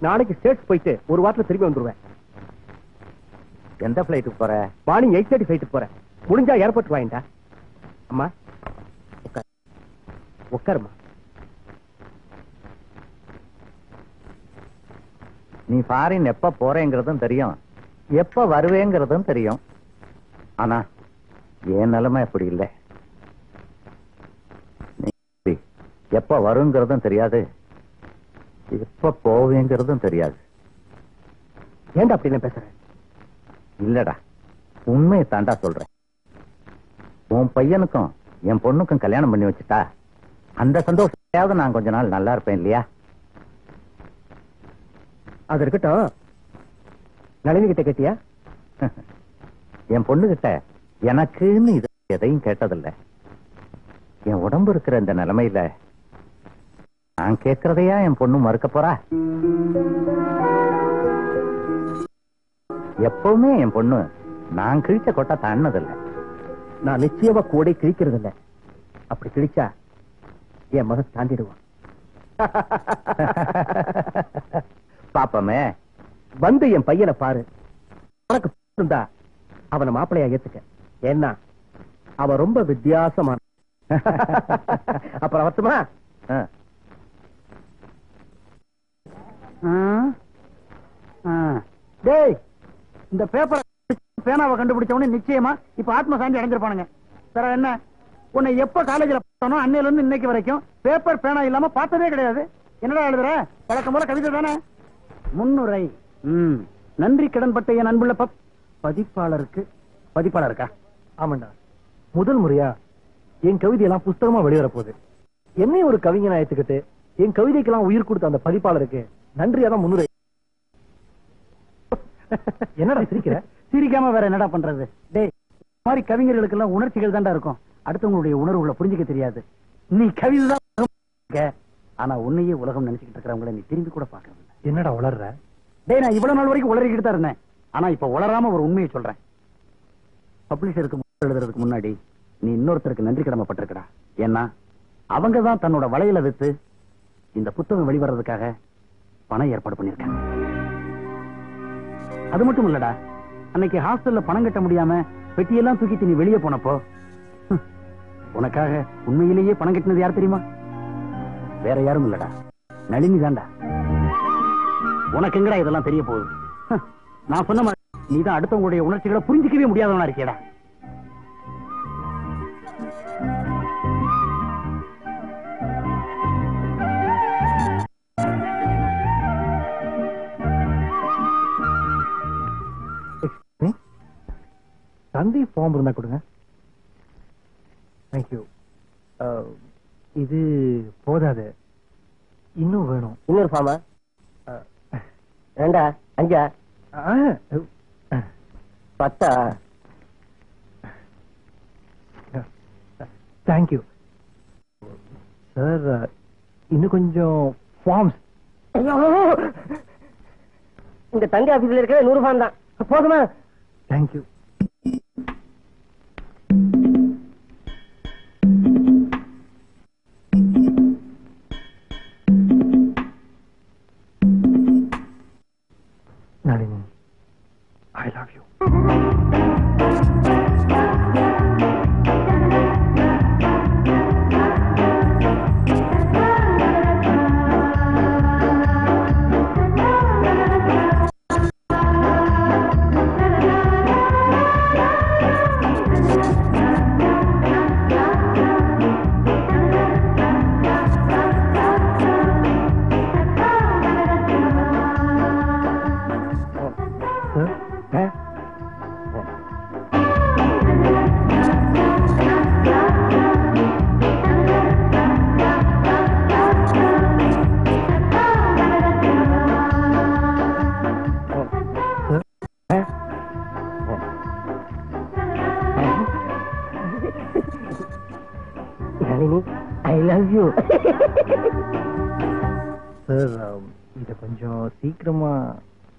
நாளைக்கு ஸ்டேட்ஸ் போயிட்டு ஒரு வாரத்துல திரும்பி வந்துருவேன். எந்த பிளைட்டுக்கு போற? மார்னிங் 8:30 ஃபிளைட்டுக்கு போறேன். முடிஞ்சா ஏர்போர்ட் வாங்கிட்டா. அம்மா உட்காருமா. நீ ஃபாரின் எப்ப போறேங்கிறதும் தெரியும், எப்ப வருவேங்கிறதும் தெரியும். ஆனா என் நிலைமை எப்படி இல்லை. நீ எப்ப வருங்கிறதும் தெரியாது, எப்ப போவேங்கிறதும் தெரியாது. ஏன்டா அப்படின்னு பேசுறேன்? இல்லடா, உண்மையை தாண்டா சொல்றேன். உன் பையனுக்கும் என் பொண்ணுக்கும் கல்யாணம் பண்ணி வச்சுட்டா அந்த சந்தோஷத்தையாவது நான் கொஞ்ச நாள் நல்லா இருப்பேன் இல்லையா? அது இருக்கட்டும், நளினி கிட்ட கேட்டியா? என் பொண்ணு கிட்ட எனக்குன்னு இது எதையும் கேட்டதில்லை. என் உடம்பு இருக்கிற இந்த நிலைமையில நான் கேட்கறதையா என் பொண்ணு மறுக்க போறா? எப்பவுமே என் பொண்ணு நான் கிழிச்ச கொட்டை தாண்டதில்லை. நான் நிச்சயமா கூட கிழிக்கிறது இல்ல. அப்படி கிழிச்சா என் மகன் தாண்டிடுவான். பாப்பமே, வந்து என் பையனை பாரு. உனக்கு இருந்தா அவனை மாப்பிளையா ஏத்துக்க. ஏன்னா அவன் ரொம்ப வித்தியாசமான. அப்புறம் வரட்டுமா? டேய், இந்த பேப்பரை பேனாவை கண்டுபிடிச்சவனே நிச்சயமா இப்ப ஆத்ம சாந்தி அடைஞ்சிருப்பானுங்க. வேற என்ன, உன்னை எப்ப காலேஜ்ல பார்த்தனோ அன்னையில இருந்து இன்னைக்கு வரைக்கும் பேப்பர் பேனா இல்லாம பார்த்ததே கிடையாது. என்னடா எழுதுற? வழக்கம் போல கவிதை தானே? முன்னுரை. நன்றி கடன்பட்ட என் அன்புள்ள பதிப்பாளருக்கு. பதிப்பாளருக்கா? ஆமாண்டா, முதல் முறையா என் கவிதையெல்லாம் புஸ்தகமா வெளிவர போகுது. என்னையும் ஒரு கவிஞனா ஏத்துக்கிட்டு என் கவிதைக்கெல்லாம் உயிர் கொடுத்த அந்த பதிப்பாளருக்கு நன்றியாதான் முன்னுரை. என்னடா சிரிக்கிற? சிரிக்காம வேற என்னடா பண்றது? டேய், இந்த மாதிரி கவிஞர்களுக்கு எல்லாம் உணர்ச்சிகள் தாண்டா இருக்கும். அடுத்தவங்களுடைய உணர்வுகளை புரிஞ்சுக்க தெரியாது. நீ கவிதை தான், ஆனா உன்னையே உலகம் நினைச்சுக்கிட்டு இருக்கிறவங்களை நீ திரும்பி கூட பாக்குறது. என்னடா உளர்ற? டேய், நான் இவ்வளவு நாள் வரைக்கும் உளறிக்கிட்டு தான் இருந்தேன். ஆனா இப்ப உளராம ஒரு உண்மையை சொல்றேன். பப்ளிஷருக்கு எழுதுறதுக்கு முன்னாடி நீ இன்னொருத்தருக்கு நன்றி கடமைப்பட்டிருக்கடா. ஏன்னா அவங்கதான் தன்னோட வலையில வித்து இந்த புத்தகம் வெளிவரதுக்காக பணம் ஏற்பாடு பண்ணிருக்காங்க. அது மட்டும் இல்லடா, அன்னைக்கு ஹாஸ்டல்ல பணம் கட்ட முடியாம பெட்டியெல்லாம் தூக்கிட்டு நீ வெளியே போனப்போ உனக்காக உண்மையிலேயே பணம் கட்டினது யார் தெரியுமா? வேற யாரும் இல்லடா, நளினி தாண்டா. உனக்கு எங்கடா இதெல்லாம் தெரிய போகுது? நான் சொன்ன மாதிரி நீதான் அடுத்தவங்களுடைய உணர்ச்சிகளை புரிஞ்சிக்கவே முடியாதவனா இருக்கேடா. தந்தி ஃபார்ம் இருந்தா கொடுங்க. தேங்க்யூ. இது போதாது, இன்னும் வேணும். இன்னொரு ஃபார்மா? ரெண்டா? அஞ்சா? 10? Thank you sir. இன்னும் கொஞ்சம் ஃபார்ம்ஸ். இந்த தந்தி ஆபீஸ்ல இருக்கிற 100 ஃபார்ம் தான் போதுமா? Thank you. Nalini, I love you. I love you. Sir, இத கொஞ்சம் சீக்கிரமா.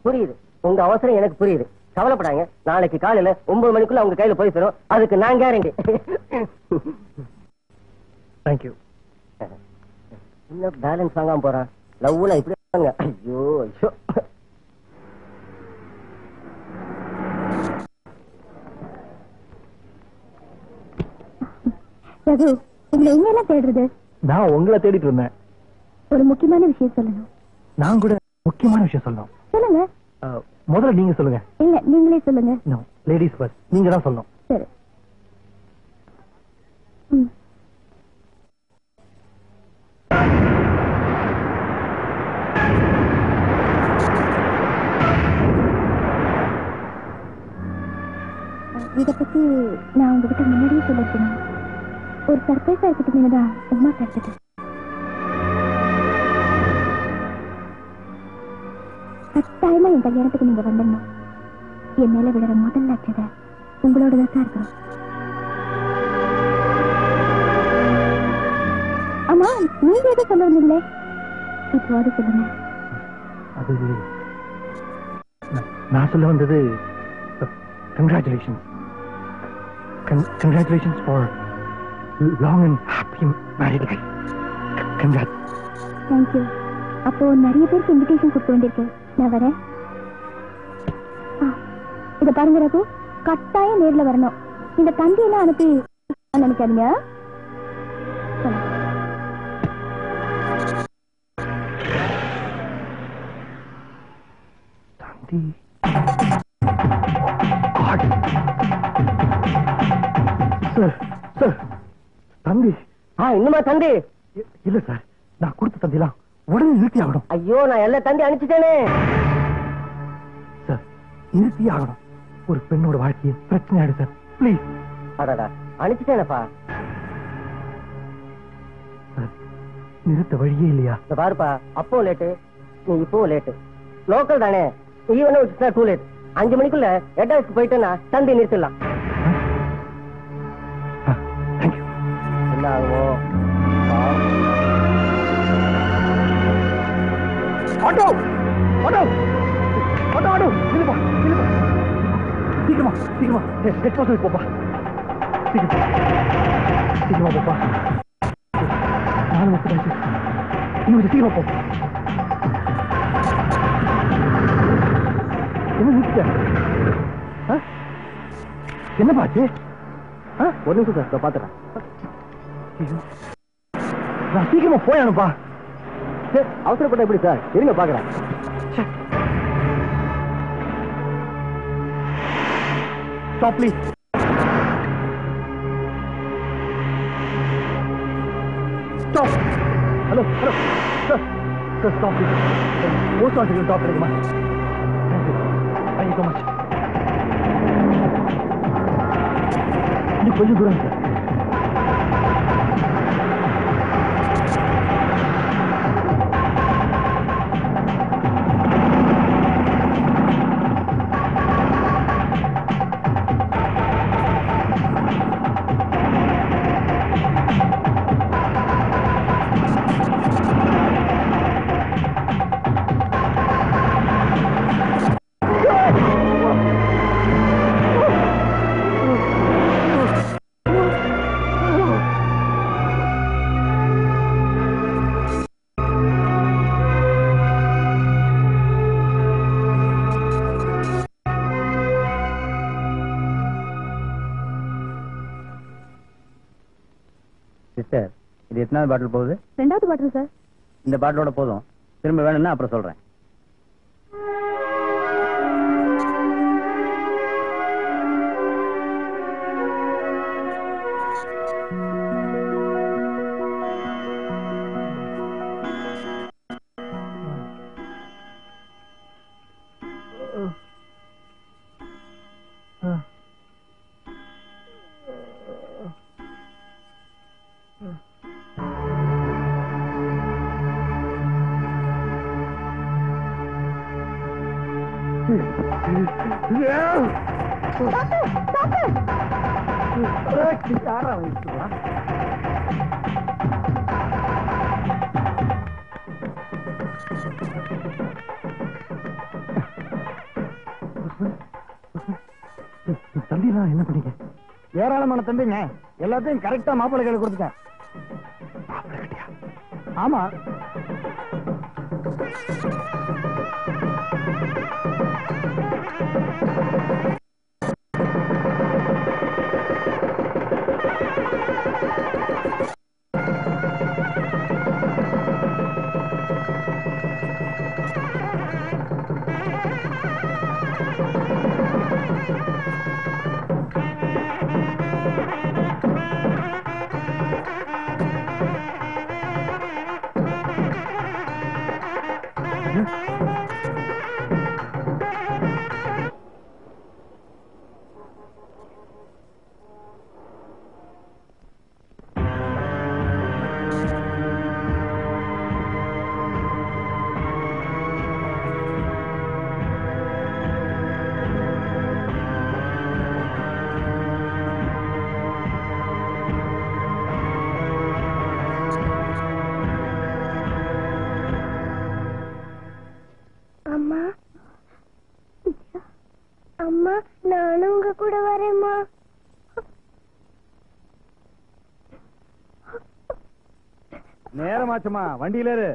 புரியுது, உங்க அவசரம் எனக்கு புரியுது. கவலைப்படாங்க, நாளைக்கு காலையில 9 மணிக்குள்ள உங்க கையில போய் சேரும். அதுக்கு நான் கேரண்டி. தேங்க்யூ. இன்னும் பேலன்ஸ் வாங்காம போறான். லவ்ல இப்படி ஐயோ ஐயோ. தேடுறது? நான் உங்களை தேடிட்டு இருந்தேன். ஒரு முக்கியமான விஷயம் சொல்லணும். நான் கூட முக்கியமான விஷயம் சொல்லணும். சொல்லுங்க. முதல்ல நீங்க சொல்லுங்க. இல்ல, நீங்களே சொல்லுங்க. லேடிஸ் ஃபர்ஸ்ட், நீங்க தான் சொல்லணும். சரி. இத பத்தி நான் உங்ககிட்ட முன்னாடியே சொல்லிருக்கேன். ஒரு சர்ப்ரைஸா இருக்கட்டும் தான் உமா கேட்டது. கட்டாயமா என் கல்யாணத்துக்கு நீங்க வந்துடணும். என் மேல விடுற முதல் லட்சத்தை உங்களோட தான் இருக்கணும். ஆமா, நீங்க எதை சொல்ல வந்தீங்களே, இப்போது சொல்லுங்க. அது நான் சொல்ல வந்தது congratulations. Congratulations for long and happy married life. Congrats. Thank you. அப்போ நிறைய பேருக்கு இன்விடேஷன் கொடுக்க வேண்டியிருக்கு. நான் வரேன். இத பாருங்க ரகு, கட்டாயம் நேர்ல வரணும். இந்த தந்தியெல்லாம் அனுப்பி நினைக்காதீங்க. தந்தி சார், தந்தி. இன்னுமா தந்தி? இல்ல சார், நான் கொடுத்த தந்திலாம் உடனே நிறுத்தி ஆகணும். ஐயோ, நான் எல்லா தந்தி அனுப்பிச்சிட்டேனே சார். நிறுத்தி ஆகணும். ஒரு பெண்ணோட வாழ்க்கையை பிரச்சனை ஆயிடு சார், பிளீஸ். அடடா, அனுப்பிச்சிட்டேனப்பா. சார், நிறுத்த வழியே இல்லையா? இந்த பாருப்பா, அப்போ லேட்டு, நீ இப்போ லேட்டு. லோக்கல் தானே, ஈவனா வச்சுட்டா டூ லேட். 5 மணிக்குள்ள ஹெட் ஆஃபீஸ்க்கு போயிட்டேன்னா தந்தி நிறுத்திடலாம். என்ன ஆகுமோ? ஆட்டோ ஆட்டோ ஆட்டோ ஆட்டோ, இல்லப்பா இல்லப்பா, சீக்கிரமா சீக்கிரமா ஹெட் ஹவுஸ் போப்பா. சீக்கிரமா சீக்கிரமா போப்பா. 4:30 இன்னும் கொஞ்சம் சீக்கிரமா போ. என்ன நிறுத்த? என்ன பாச்சு? ஒரு நிமிஷம் சார், பாத்துறேன். நான் சீக்கிரமா போயானுப்பா. சார், அவசரப்பட்ட எப்படி சார்? இருங்க பாக்குறேன். Stop please. Stop. Hello hello sir, sir stop please. Post ஆஃபீஸில் ஸ்டாப் கிடைக்குமா? Thank you so much. இன்னும் கொஞ்சம் தூரம் சார். சிஸ்டர், இது எத்தனாவது பாட்டில் போகுது? 2வது பாட்டில் சார். இந்த பாட்டிலோட போதும், திரும்ப வேணும்னா அப்புறம் சொல்றேன். யாரா வைக்கிறா? தம்பிலாம் என்ன பண்ணீங்க? ஏராளமான தம்பிங்க, எல்லாத்தையும் கரெக்டா மாப்பிள்ளை கையில கொடுத்துட்டேன். ஆமா, அம்மா அம்மா நானும் உங்க கூட வரேம்மா. நேரமாச்சுமா, வண்டியில இரு.